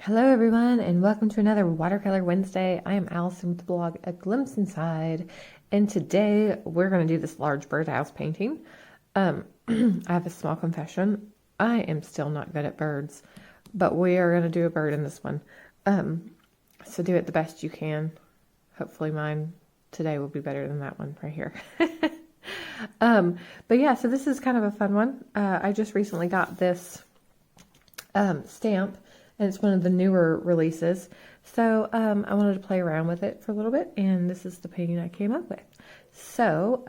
Hello everyone and welcome to another Watercolor Wednesday. I am Allison with the blog A Glimpse Inside, and today we're going to do this large birdhouse painting. I have a small confession. I am still not good at birds, but we are going to do a bird in this one. So do it the best you can. Hopefully mine today will be better than that one right here. But yeah, so this is kind of a fun one. I just recently got this stamp, and it's one of the newer releases. So I wanted to play around with it for a little bit, and this is the painting I came up with. So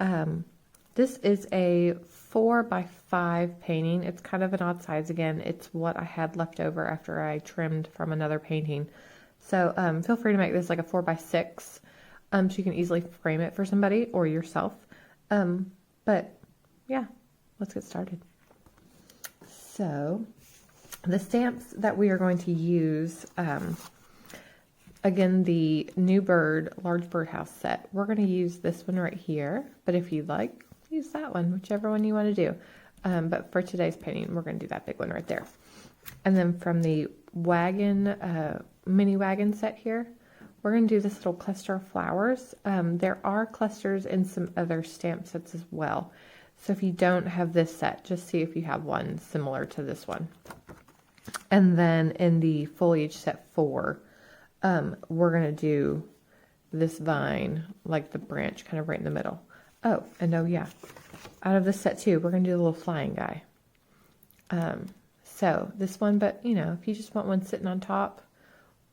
this is a 4x5 painting. It's kind of an odd size again. It's what I had left over after I trimmed from another painting. So feel free to make this like a 4x6, so you can easily frame it for somebody or yourself. But yeah, let's get started. So the stamps that we are going to use, again, the New Bird Large Birdhouse set. We're going to use this one right here, but if you'd like, use that one, whichever one you want to do. But for today's painting, we're going to do that big one right there. And then from the wagon, mini wagon set here, we're going to do this little cluster of flowers. There are clusters in some other stamp sets as well. So if you don't have this set, just see if you have one similar to this one. And then in the foliage set 4, we're going to do this vine, like the branch kind of right in the middle. Oh, and oh yeah, out of this set 2, we're going to do the little flying guy. So this one, but you know, if you just want one sitting on top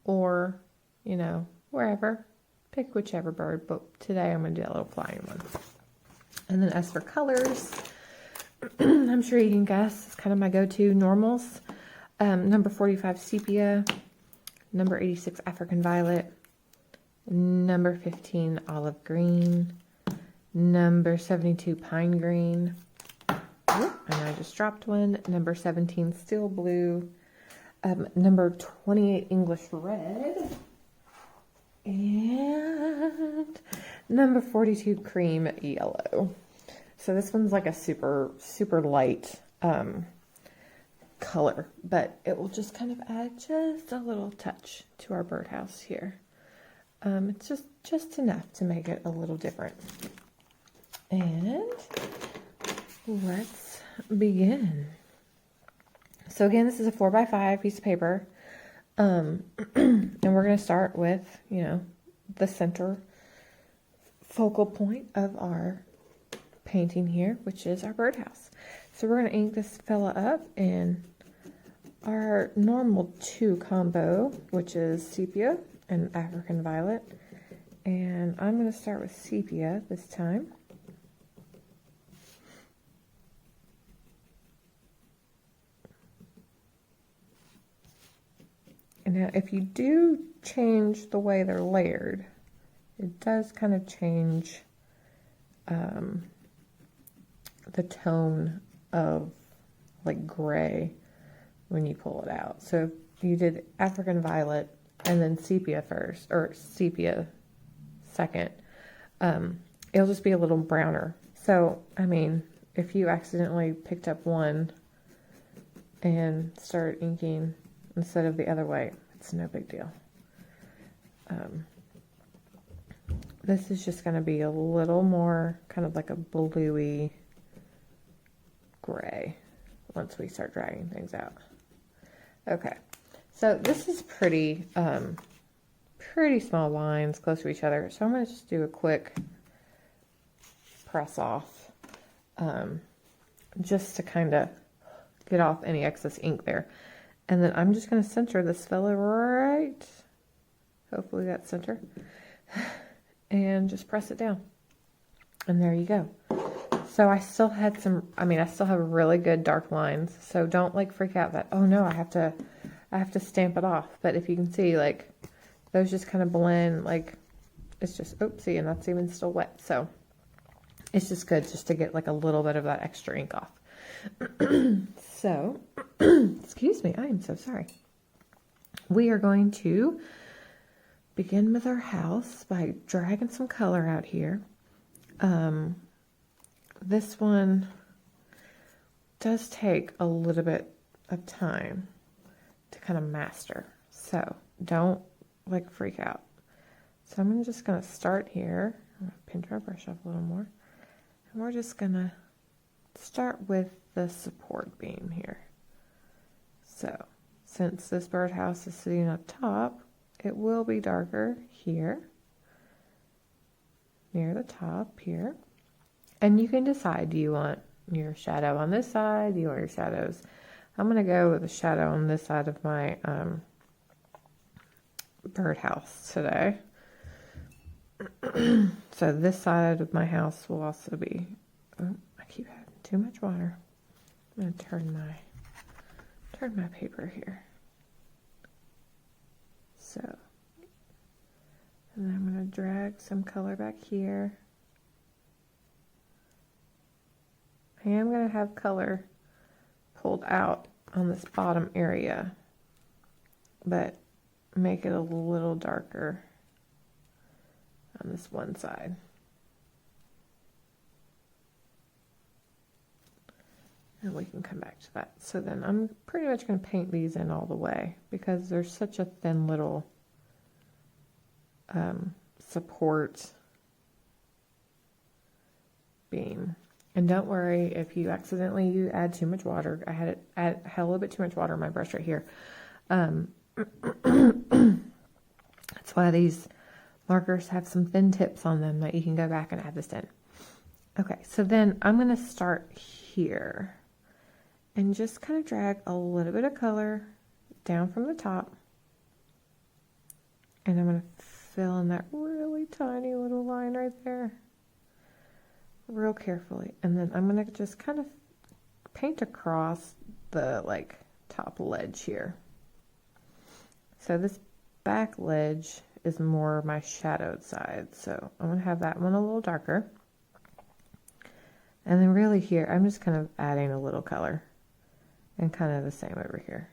or, you know, wherever, pick whichever bird, but today I'm going to do that little flying one. And then as for colors, I'm sure you can guess, it's kind of my go-to normals. Number 45 sepia, number 86 African violet, number 15 olive green, number 72 pine green, and I just dropped one, number 17 steel blue, number 28 English red, and number 42 cream yellow. So this one's like a super light color, but it will just kind of add just a little touch to our birdhouse here. It's just enough to make it a little different. And let's begin. So again, this is a 4x5 piece of paper, and we're going to start with, you know, the center focal point of our painting here, which is our birdhouse. So we're going to ink this fella up in our normal 2 combo, which is sepia and African violet. And I'm going to start with sepia this time. And now if you do change the way they're layered, it does kind of change the tone of like gray when you pull it out. So if you did African violet and then sepia first, or sepia second, it'll just be a little browner. So, I mean, if you accidentally picked up one and started inking instead of the other way, it's no big deal. This is just going to be a little more kind of like a bluey gray once we start dragging things out. Okay, so this is pretty small lines close to each other, so I'm going to just do a quick press off, just to kind of get off any excess ink there. And then I'm just going to center this fella right, hopefully that's center, and just press it down. And there you go. So I still had I still have really good dark lines, so don't like freak out that, oh no, I have to stamp it off. But if you can see, like, those just kind of blend, like, it's just, oopsie, and that's even still wet. So it's just good just to get like a little bit of that extra ink off. So, excuse me, I am so sorry. We are going to begin with our house by dragging some color out here. This one does take a little bit of time to kind of master. So don't like freak out. So I'm just going to start here. I'm going to pinch my brush up a little more. And we're just going to start with the support beam here. So since this birdhouse is sitting up top, it will be darker here, near the top here. And you can decide, do you want your shadow on this side? Do you want your shadows? I'm going to go with a shadow on this side of my birdhouse today. So this side of my house will also be, oh, I keep having too much water. I'm going to turn my paper here. So, and then I'm going to drag some color back here. I am going to have color pulled out on this bottom area, but make it a little darker on this one side. And we can come back to that. So then I'm pretty much going to paint these in all the way because there's such a thin little support beam. And don't worry if you accidentally add too much water. I had a little bit too much water in my brush right here. That's why these markers have some thin tips on them that you can go back and add this in. Okay, so then I'm going to start here and just kind of drag a little bit of color down from the top. And I'm going to fill in that really tiny little line right there real carefully. And then I'm going to just kind of paint across the like top ledge here. So this back ledge is more my shadowed side. So I'm going to have that one a little darker. And then really here, I'm just kind of adding a little color and kind of the same over here.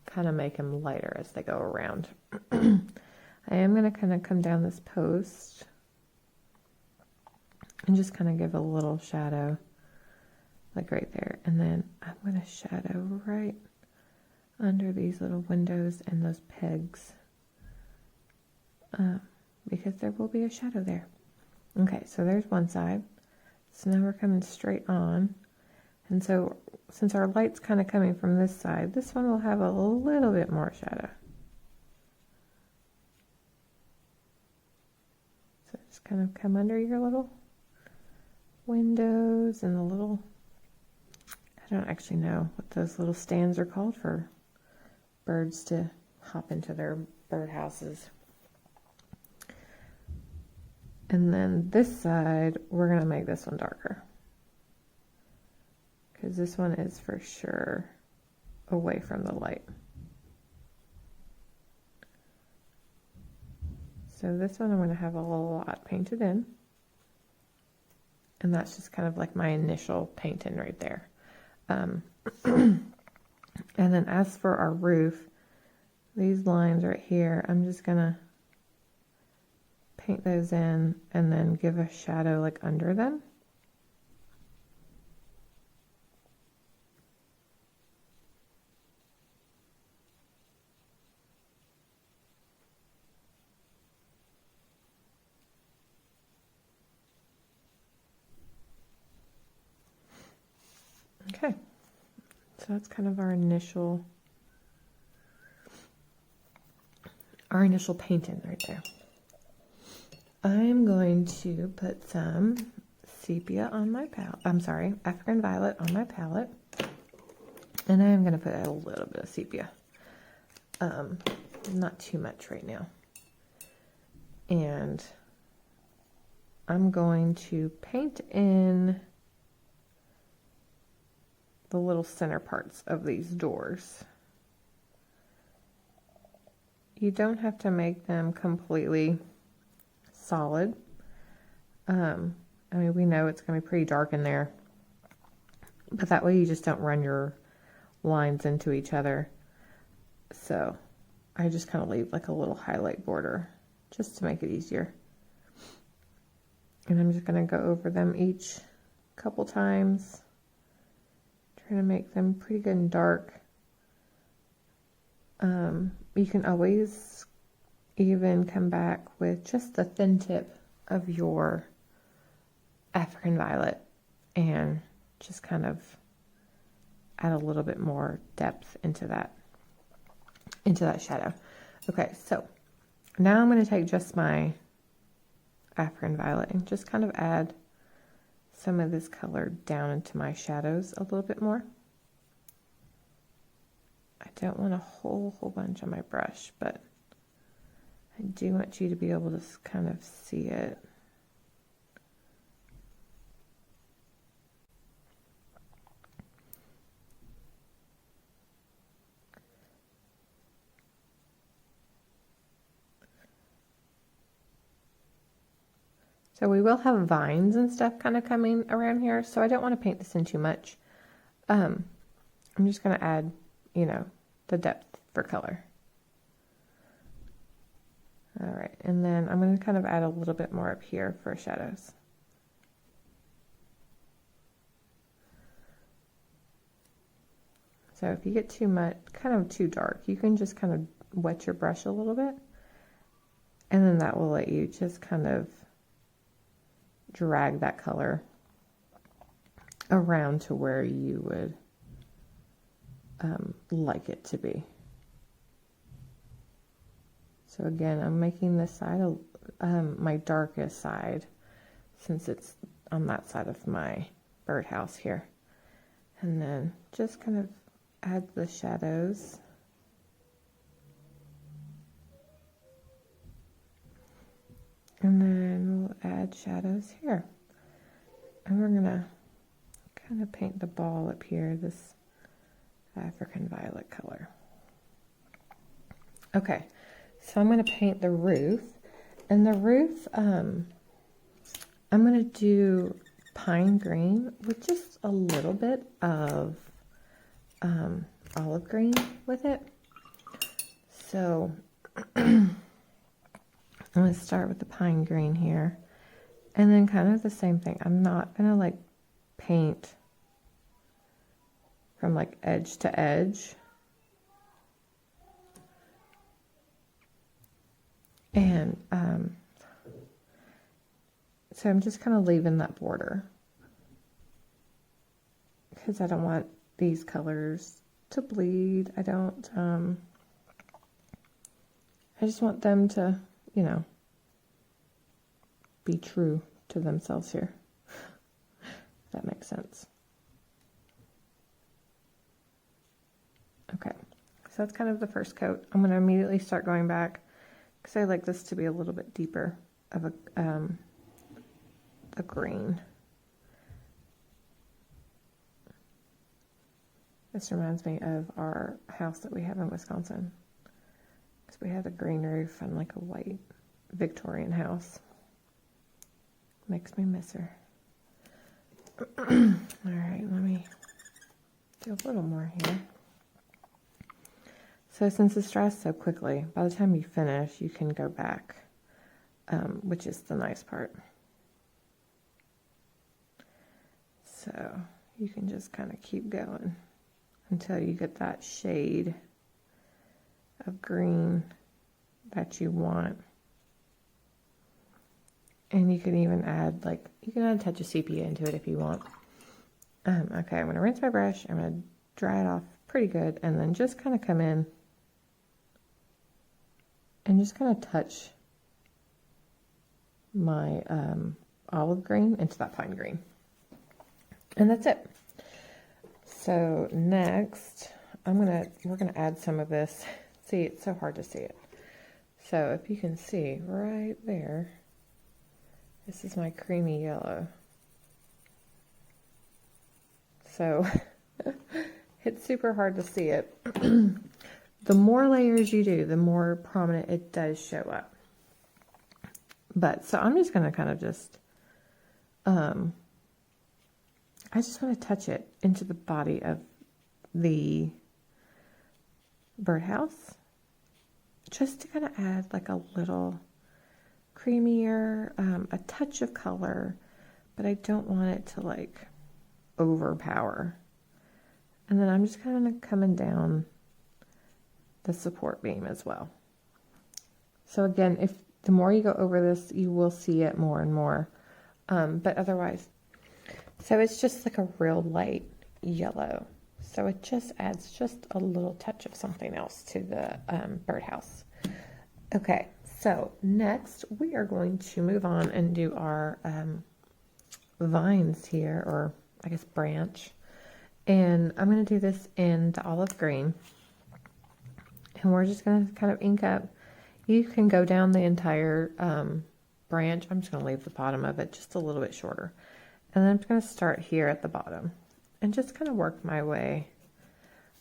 Kind of make them lighter as they go around. I am going to kind of come down this post and just kind of give a little shadow like right there. And then I'm going to shadow right under these little windows and those pegs because there will be a shadow there. Okay, so there's one side. So now we're coming straight on. And so since our light's kind of coming from this side, this one will have a little bit more shadow. So just kind of come under your little windows and the little, I don't actually know what those little stands are called for birds to hop into their birdhouses. And then this side, we're going to make this one darker. Because this one is for sure away from the light. So this one I'm going to have a lot painted in. And that's just kind of like my initial paint in right there. And then as for our roof, these lines right here, I'm just going to paint those in and then give a shadow like under them. Okay, so that's kind of our initial paint-in right there. I'm going to put some sepia on my palette. I'm sorry, African violet on my palette. And I am going to put a little bit of sepia. Not too much right now. And I'm going to paint in the little center parts of these doors. You don't have to make them completely solid. I mean, we know it's going to be pretty dark in there, but that way you just don't run your lines into each other. So I just kind of leave like a little highlight border just to make it easier. And I'm just going to go over them each couple times, trying to make them pretty good and dark. You can always even come back with just the thin tip of your African violet and just kind of add a little bit more depth into that shadow. Okay, so now I'm going to take just my African violet and just kind of add some of this color down into my shadows a little bit more. I don't want a whole bunch on my brush, but I do want you to be able to kind of see it. So we will have vines and stuff kind of coming around here, so I don't want to paint this in too much. I'm just going to add, you know, the depth for color. All right, and then I'm going to kind of add a little bit more up here for shadows. So if you get too much, kind of too dark, you can just kind of wet your brush a little bit, and then that will let you just kind of drag that color around to where you would like it to be. So again, I'm making this side my darkest side, since it's on that side of my birdhouse here. And then just kind of add the shadows. And then we'll add shadows here. And we're gonna kind of paint the ball up here, this African violet color. Okay, so I'm gonna paint the roof. And the roof, I'm gonna do pine green with just a little bit of olive green with it. So I'm going to start with the pine green here, and then kind of the same thing. I'm not going to like paint from like edge to edge. And so I'm just kind of leaving that border because I don't want these colors to bleed. I don't, I just want them to, you know, be true to themselves here. If that makes sense. Okay, so that's kind of the first coat. I'm going to immediately start going back because I like this to be a little bit deeper of a green. This reminds me of our house that we have in Wisconsin, because we had a green roof and like a white Victorian house. Makes me miss her. All right, let me do a little more here. So since it's dries so quickly, by the time you finish, you can go back, which is the nice part. So you can just kind of keep going until you get that shade of green that you want. And you can even add, like, you can add a touch of sepia into it if you want. Okay, I'm going to rinse my brush. I'm going to dry it off pretty good, and then just kind of come in and just kind of touch my olive green into that pine green. And that's it. So next, we're gonna add some of this. See, it's so hard to see it. So if you can see right there, this is my creamy yellow. So it's super hard to see it. The more layers you do, the more prominent it does show up. But so I'm just gonna kind of just I just want to touch it into the body of the birdhouse, just to kind of add like a little creamier, a touch of color, but I don't want it to like overpower. And then I'm just kind of coming down the support beam as well. So again, if the more you go over this, you will see it more and more. But otherwise, so it's just like a real light yellow. So it just adds just a little touch of something else to the birdhouse. Okay, so next we are going to move on and do our vines here, or I guess branch. And I'm going to do this in the olive green. And we're just going to kind of ink up. You can go down the entire branch. I'm just going to leave the bottom of it just a little bit shorter. And then I'm going to start here at the bottom and just kind of work my way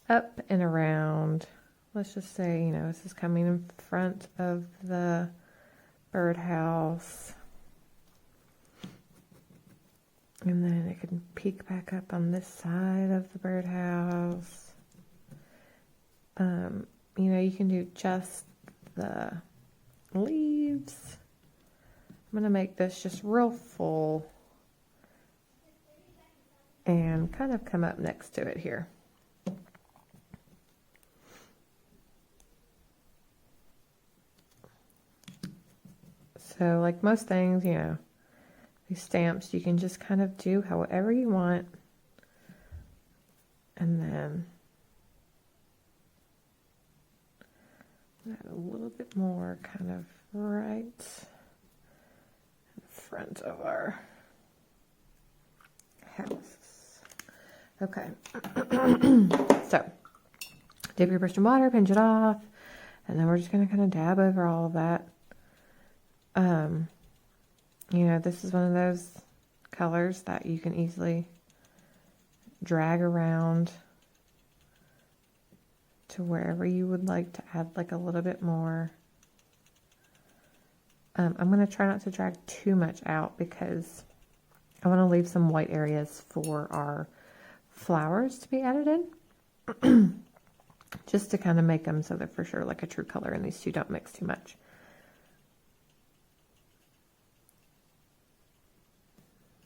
up and around. Let's just say, you know, this is coming in front of the birdhouse. And then it can peek back up on this side of the birdhouse. You know, you can do just the leaves. I'm going to make this just real full and kind of come up next to it here. So like most things, you know, these stamps, you can just kind of do however you want. And then add a little bit more kind of right in front of our house. Okay. So dip your brush in water, pinch it off, and then we're just going to kind of dab over all of that. You know, this is one of those colors that you can easily drag around to wherever you would like to add like a little bit more. I'm going to try not to drag too much out because I want to leave some white areas for our flowers to be added in. Just to kind of make them so they're for sure like a true color and these two don't mix too much.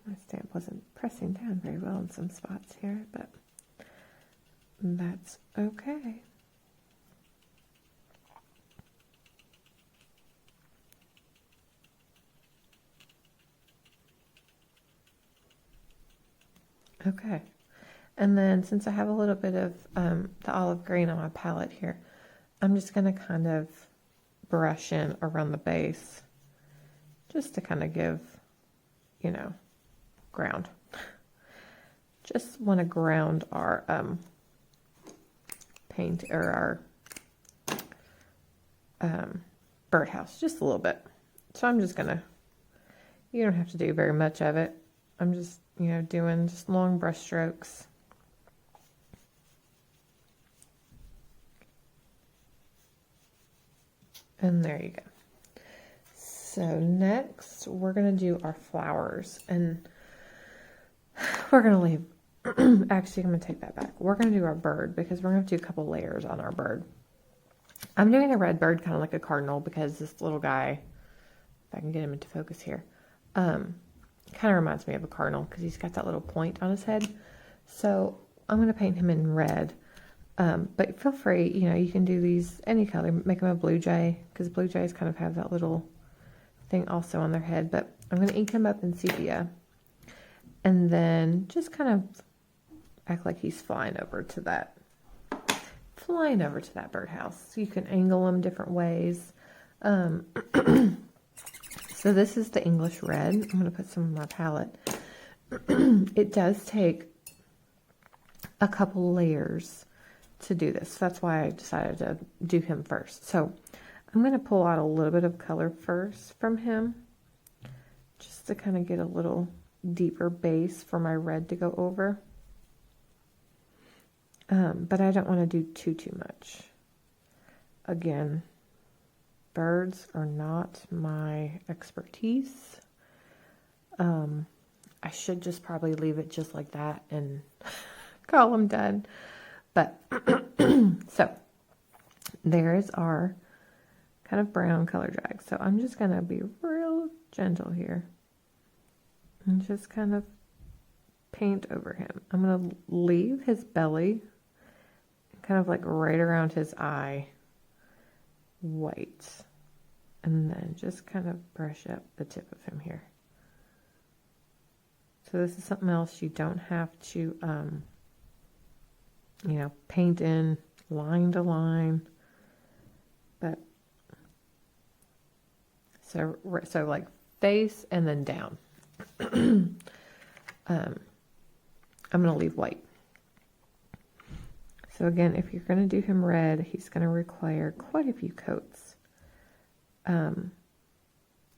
My stamp wasn't pressing down very well in some spots here, but that's okay. Okay, and then since I have a little bit of the olive green on my palette here, I'm just going to kind of brush in around the base just to kind of give, you know, ground. Just want to ground our paint or our birdhouse just a little bit. So I'm just gonna, you don't have to do very much of it. I'm just, you know, doing just long brush strokes. And there you go. So next we're gonna do our flowers, and we're going to leave, actually I'm going to take that back. We're going to do our bird because we're going to do a couple layers on our bird. I'm doing a red bird kind of like a cardinal because this little guy, if I can get him into focus here, kind of reminds me of a cardinal because he's got that little point on his head. So I'm going to paint him in red. But feel free, you know, you can do these any color, make them a blue jay because blue jays kind of have that little thing also on their head. But I'm going to ink him up in sepia. And then just kind of act like he's flying over to that birdhouse. So you can angle them different ways. So this is the English red. I'm going to put some on my palette. It does take a couple layers to do this. That's why I decided to do him first. So I'm going to pull out a little bit of color first from him, just to kind of get a little deeper base for my red to go over. But I don't want to do too much. Again, birds are not my expertise. I should just probably leave it just like that and call them done. But so there's our kind of brown color drag. So I'm just going to be real gentle here and just kind of paint over him. I'm going to leave his belly kind of like right around his eye white. And then just kind of brush up the tip of him here. So this is something else you don't have to, you know, paint in line to line. But so like face and then down. I'm going to leave white. So again, if you're going to do him red, he's going to require quite a few coats.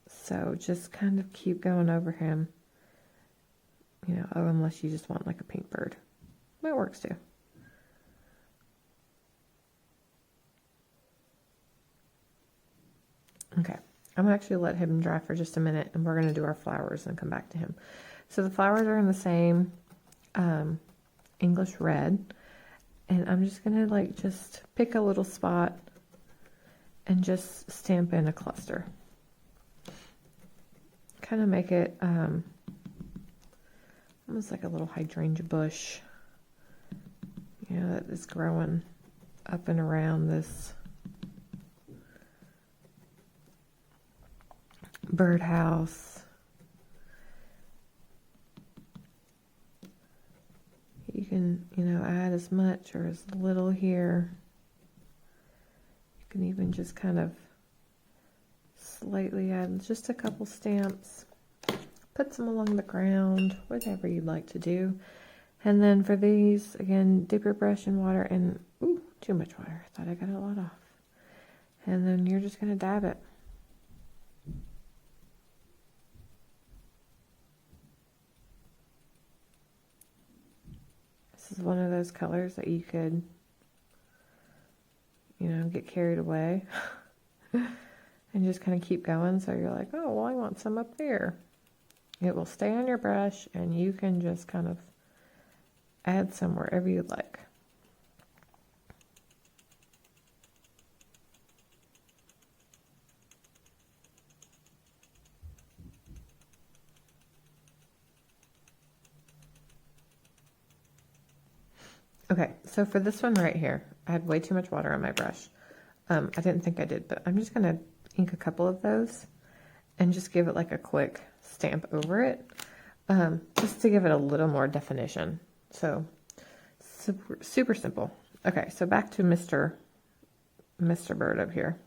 So just kind of keep going over him. You know, oh, unless you just want like a pink bird. That works too. Okay, I'm going to actually let him dry for just a minute, and we're going to do our flowers and come back to him. So the flowers are in the same English red, and I'm just going to like just pick a little spot and just stamp in a cluster. Kind of make it almost like a little hydrangea bush, you know, that is growing up and around this birdhouse. You can, you know, add as much or as little here. You can even just kind of slightly add just a couple stamps. Put some along the ground, whatever you'd like to do. And then for these, again, dip your brush in water and, ooh, too much water. I thought I got a lot off. And then you're just going to dab it. This is one of those colors that you could, you know, get carried away and just kind of keep going. So you're like, oh, well, I want some up there. It will stay on your brush, and you can just kind of add some wherever you like. Okay, so for this one right here, I had way too much water on my brush. I didn't think I did, but I'm just going to ink a couple of those and just give it like a quick stamp over it, just to give it a little more definition. So super simple. Okay, so back to Mr. Bird up here.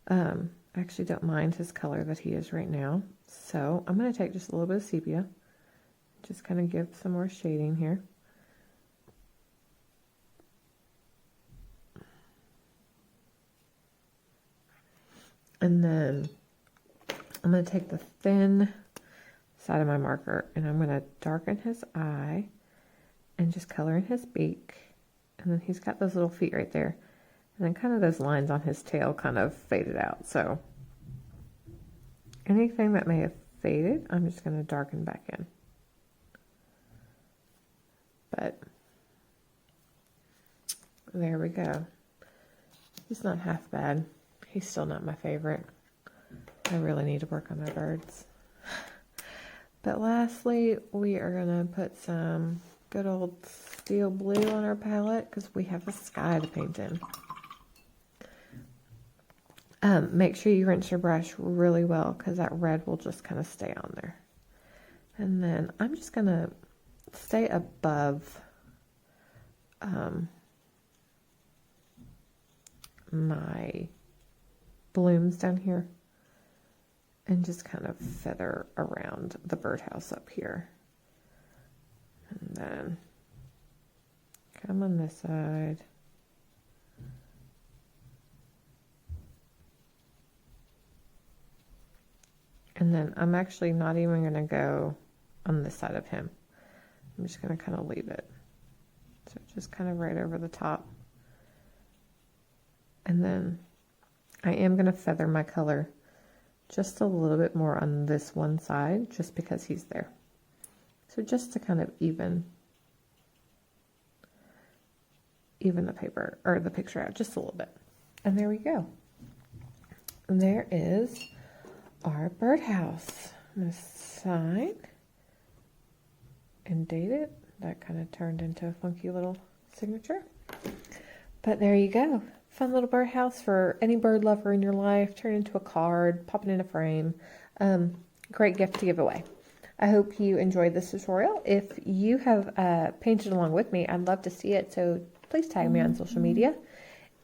I actually don't mind his color that he is right now. So I'm going to take just a little bit of sepia, just kind of give some more shading here. And then I'm going to take the thin side of my marker and I'm going to darken his eye and just color in his beak. And then he's got those little feet right there. And then kind of those lines on his tail kind of faded out. So anything that may have faded, I'm just going to darken back in. But there we go. He's not half bad. He's still not my favorite. I really need to work on my birds. But lastly, we are going to put some good old steel blue on our palette because we have a sky to paint in. Make sure you rinse your brush really well because that red will just kind of stay on there. And then I'm just going to stay above my blooms down here and just kind of feather around the birdhouse up here. And then come on this side. And then I'm actually not even going to go on this side of him. I'm just going to kind of leave it. So just kind of right over the top. And then I am going to feather my color just a little bit more on this one side, just because he's there. So just to kind of even the paper or the picture out just a little bit. And there we go. And there is our birdhouse. I'm going to sign and date it. That kind of turned into a funky little signature. But there you go. Fun little birdhouse for any bird lover in your life. Turn into a card, pop it in a frame. Great gift to give away. I hope you enjoyed this tutorial. If you have painted along with me, I'd love to see it. So please tag me on social media.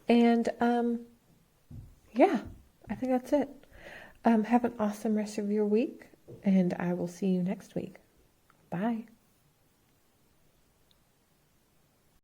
And yeah, I think that's it. Have an awesome rest of your week, and I will see you next week. Bye.